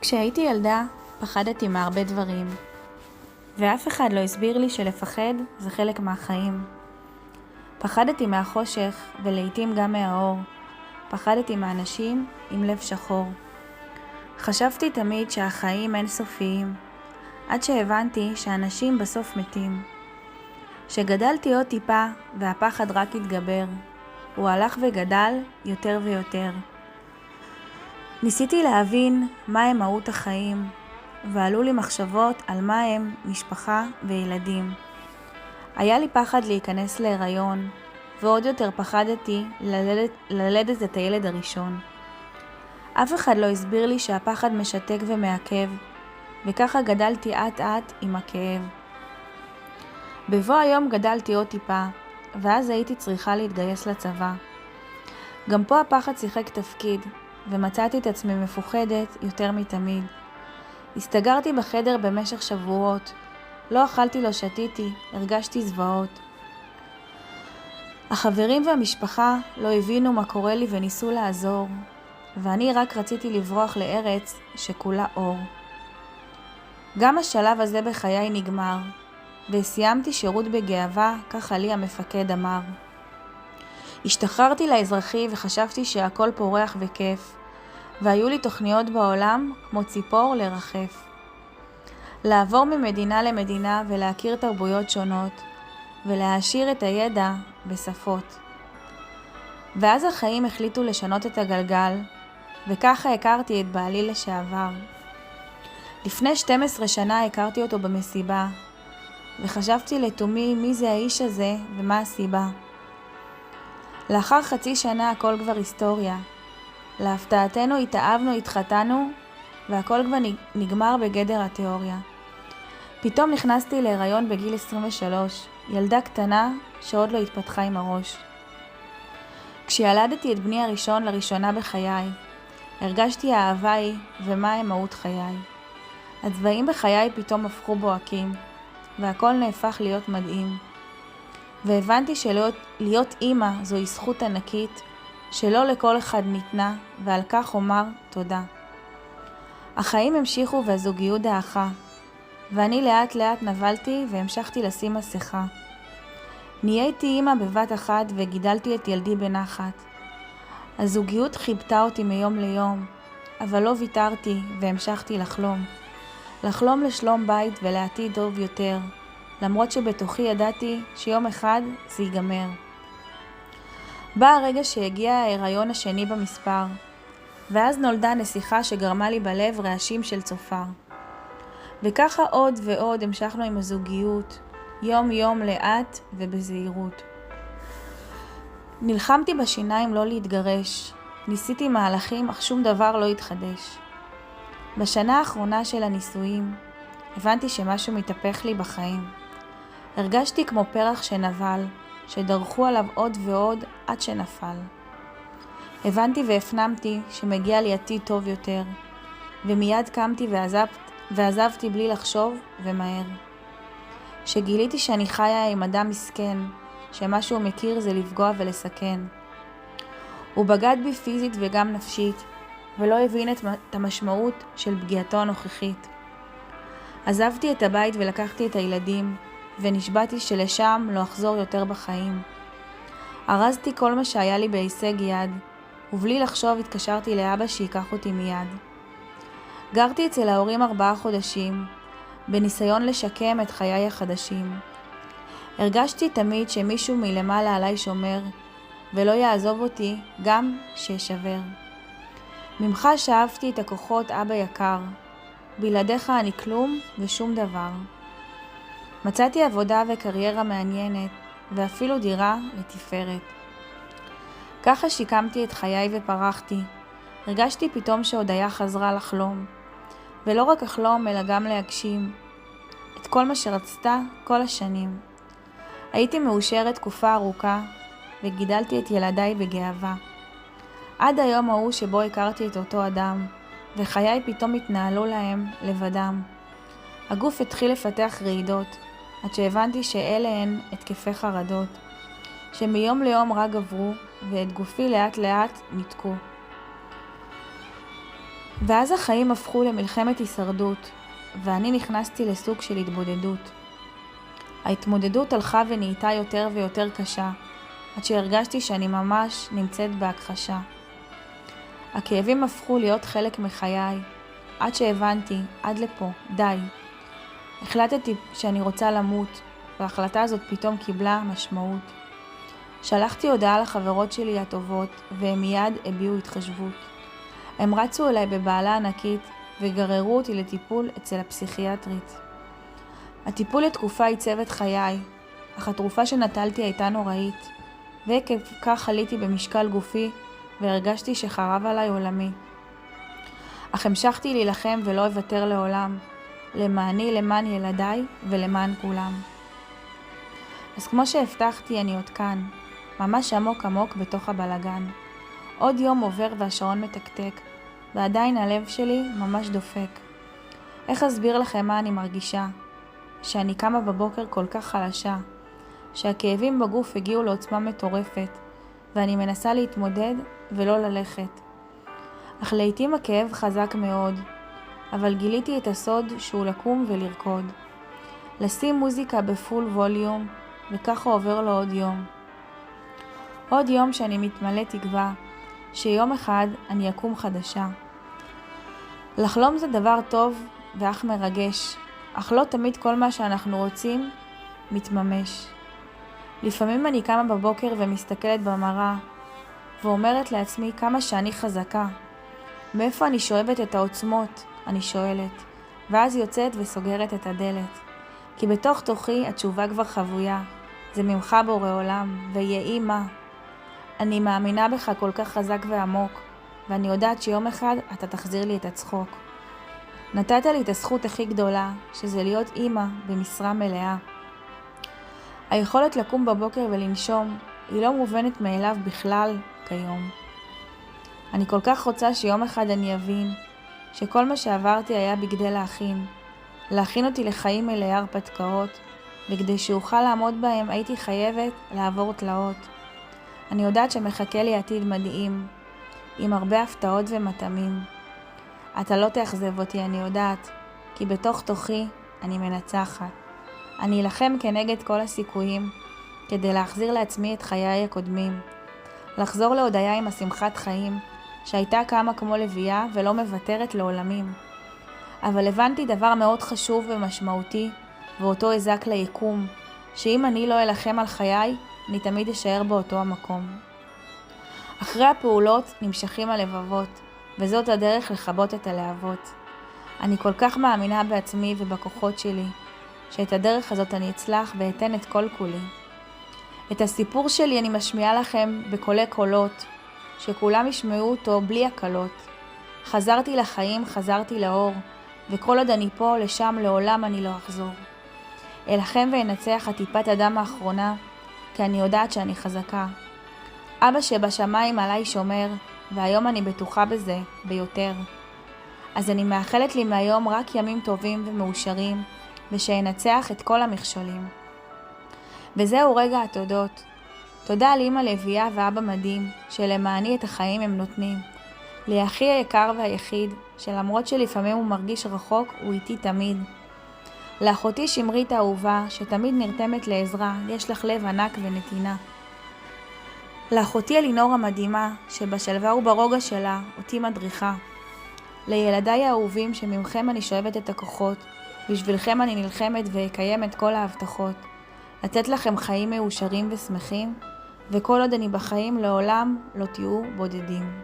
כשהייתי ילדה, פחדתי מהרבה דברים, ואף אחד לא הסביר לי שלפחד זה חלק מהחיים. פחדתי מהחושך ולעיתים גם מהאור. פחדתי מאנשים עם לב שחור. חשבתי תמיד שהחיים אינסופיים, עד שהבנתי שאנשים בסוף מתים. כשגדלתי עוד טיפה והפחד רק התגבר, הוא הלך וגדל יותר ויותר. ניסיתי להבין מהם מהות החיים, ועלו לי מחשבות על מה הם משפחה וילדים. היה לי פחד להיכנס להיריון, ועוד יותר פחדתי ללדת את הילד הראשון. אף אחד לא הסביר לי שהפחד משתק ומעכב, וככה גדלתי אט עם הכאב. בבוא היום גדלתי עוד טיפה, ואז הייתי צריכה להתגייס לצבא. גם פה הפחד שיחק תפקיד, ומצאתי את עצמי מפוחדת יותר מתמיד. הסתגרתי בחדר במשך שבועות, לא אכלתי, לא שתיתי, הרגשתי זוועות. החברים והמשפחה לא הבינו מה קורה לי וניסו לעזור, ואני רק רציתי לברוח לארץ שכולה אור. גם השלב הזה בחיי נגמר, וסיימתי שירות בגאווה, ככה לי המפקד אמר. השתחררתי לאזרחי וחשבתי שהכל פורח וכיף, והיו לי תוכניות בעולם כמו ציפור לרחף. לעבור ממדינה למדינה ולהכיר תרבויות שונות, ולהעשיר את הידע בשפות. ואז החיים החליטו לשנות את הגלגל, וככה הכרתי את בעלי לשעבר. לפני 12 שנה הכרתי אותו במסיבה, וחשבתי לתומי מי זה האיש הזה ומה הסיבה. לאחר חצי שנה הכל כבר היסטוריה. להפתעתנו התאהבנו, התחתנו, והכל כבר נגמר בגדר התיאוריה. פתאום נכנסתי להיריון בגיל 23, ילדה קטנה שעוד לא התפתחה עם הראש. כשילדתי את בני הראשון לראשונה בחיי, הרגשתי האהבה היא ומה הם מהות חיי. הצבעים בחיי פתאום הפכו בוהקים, והכל נהפך להיות מדהים. והבנתי שלהיות אימא זוהי זכות ענקית, שלא לכל אחד ניתנה, ועל כך אומר תודה. החיים המשיכו והזוגיות דעכה, ואני לאט לאט נבלתי והמשכתי לשים מסכה. נהייתי אימא בבת אחת וגידלתי את ילדי בנחת. הזוגיות חיבתה אותי מיום ליום, אבל לא ויתרתי והמשכתי לחלום. לחלום לשלום בית ולעתיד טוב יותר, למרות שבתוכי ידעתי שיום אחד זה ייגמר. בא הרגע שהגיע ההיריון השני במספר, ואז נולדה נסיכה שגרמה לי בלב רעשים של צופר. וככה עוד ועוד המשכנו עם הזוגיות, יום יום לאט ובזהירות. נלחמתי בשיניים לא להתגרש, ניסיתי מהלכים אך שום דבר לא התחדש. בשנה האחרונה של הנישואים, הבנתי שמשהו מתהפך לי בחיים. הרגשתי כמו פרח שנבל, שדרכו עליו עוד ועוד עד שנפל. הבנתי והפנמתי שמגיע לי עתיד טוב יותר, ומיד קמתי ועזבתי בלי לחשוב ומהר. שגיליתי שאני חיה עם אדם מסכן, שמה שהוא מכיר זה לפגוע ולסכן. הוא בגד בי פיזית וגם נפשית, ולא הבין את המשמעות של פגיעתו הנוכחית. עזבתי את הבית ולקחתי את הילדים, ונשבעתי שלשם לא אחזור יותר בחיים. ארזתי כל מה שהיה לי בהישג יד, ובלי לחשוב התקשרתי לאבא שיקח אותי מיד. גרתי אצל ההורים 4 חודשים, בניסיון לשקם את חיי החדשים. הרגשתי תמיד שמישהו מלמעלה עליי שומר, ולא יעזוב אותי גם שישבר. ממך שאפתי את הכוחות אבא יקר, בלעדיך אני כלום ושום דבר. מצאתי עבודה וקריירה מעניינת, ואפילו דירה לתפארת. ככה שיקמתי את חיי ופרחתי. הרגשתי פתאום שהודיה חזרה לחלום. ולא רק לחלום אלא גם להגשים. את כל מה שרצתה כל השנים. הייתי מאושרת תקופה ארוכה, וגידלתי את ילדיי בגאווה. עד היום ההוא שבו הכרתי את אותו אדם, וחיי פתאום התנהלו להם לבדם. הגוף התחיל לפתח רעידות, עד שהבנתי שאלה הן התקפי חרדות, שמיום ליום רק גברו, ואת גופי לאט לאט ניתקו. ואז החיים הפכו למלחמת הישרדות, ואני נכנסתי לסוג של התבודדות. ההתמודדות הלכה ונהייתה יותר ויותר קשה, עד שהרגשתי שאני ממש נמצאת בהכחשה. הכאבים הפכו להיות חלק מחיי, עד שהבנתי, עד לפה, די. החלטתי שאני רוצה למות, וההחלטה הזאת פתאום קיבלה משמעות. שלחתי הודעה לחברות שלי הטובות, והם מיד הביעו התחשבות. הם רצו אליי בבעלה ענקית, וגררו אותי לטיפול אצל הפסיכיאטרית. הטיפול לתקופה עיצב את חיי, אך התרופה שנטלתי הייתה נוראית, ועקב כך עליתי במשקל גופי, והרגשתי שחרב עליי עולמי. אך המשכתי להילחם ולא אוותר לעולם, למעני, למען ילדיי ולמען כולם. אז כמו שהבטחתי, אני עוד כאן, ממש עמוק עמוק בתוך הבלגן. עוד יום עובר והשעון מתקתק, ועדיין הלב שלי ממש דופק. איך אסביר לכם מה אני מרגישה? שאני קמה בבוקר כל כך חלשה, שהכאבים בגוף הגיעו לעוצמה מטורפת, ואני מנסה להתמודד ולא ללכת. אך לעתים הכאב חזק מאוד, אבל גיליתי את הסוד שהוא לקום ולרקוד. לשים מוזיקה בפול ווליום, וככה עובר לו עוד יום. עוד יום שאני מתמלא תקווה, שיום אחד אני אקום חדשה. לחלום זה דבר טוב ואך מרגש, אך לא תמיד כל מה שאנחנו רוצים מתממש. לפעמים אני קמה בבוקר ומסתכלת במראה, ואומרת לעצמי כמה שאני חזקה. מאיפה אני שואבת את העוצמות? אני שואלת, ואז יוצאת וסוגרת את הדלת. כי בתוך תוכי התשובה כבר חבויה, זה ממך בורא עולם, ויהי מה. אני מאמינה בך כל כך חזק ועמוק, ואני יודעת שיום אחד אתה תחזיר לי את הצחוק. נתת לי את הזכות הכי גדולה, שזה להיות אימא במשרה מלאה. היכולת לקום בבוקר ולנשום היא לא מובנת מאליו בכלל כיום. אני כל כך רוצה שיום אחד אני אבין שכל מה שעברתי היה בגדי להכין אותי לחיים מלאי הרפתקאות, וכדי שאוכל לעמוד בהם הייתי חייבת לעבור תלאות. אני יודעת שמחכה לי עתיד מדהים, עם הרבה הפתעות ומטעמים. אתה לא תאכזב אותי, אני יודעת, כי בתוך תוכי אני מנצחת. אני אלחם כנגד כל הסיכויים, כדי להחזיר לעצמי את חיי הקודמים. לחזור להודיה עם השמחת חיים, שהייתה קמה כמו לביאה ולא מוותרת לעולמים. אבל הבנתי דבר מאוד חשוב ומשמעותי, ואותו הזק ליקום, שאם אני לא אלחם על חיי, אני תמיד אשאר באותו המקום. אחרי הפעולות נמשכים הלבבות, וזאת הדרך לכבות את הלהבות. אני כל כך מאמינה בעצמי ובכוחות שלי, שאת הדרך הזאת אני אצלח ואתן את כל כולי. את הסיפור שלי אני משמיעה לכם בקולי קולות, שכולם ישמעו אותו בלי הקלות. חזרתי לחיים, חזרתי לאור, וכל עוד אני פה, לשם לעולם אני לא אחזור. אלחם ואנצח הטיפת הדם האחרונה, כי אני יודעת שאני חזקה. אבא שבשמיים עליי שומר, והיום אני בטוחה בזה ביותר. אז אני מאחלת לי מהיום רק ימים טובים ומאושרים, ושאנצח את כל המכשולים. וזהו רגע התודות. תודה על אמא לביאה ואבא מדהים, שלמעני את החיים הם נותנים. לאחי היקר והיחיד, שלמרות שלפעמים הוא מרגיש רחוק, הוא איתי תמיד. לאחותי שמרית האהובה, שתמיד נרתמת לעזרה, יש לך לב ענק ונתינה. לאחותי אלינור המדהימה, שבשלווה וברוגע שלה, אותי מדריכה. לילדיי האהובים, שממכם אני שואבת את הכוחות, בשבילכם אני נלחמת ואקיים את כל ההבטחות. לתת לכם חיים מאושרים ושמחים, וכל עוד אני בחיים לעולם לא תהיו בודדים.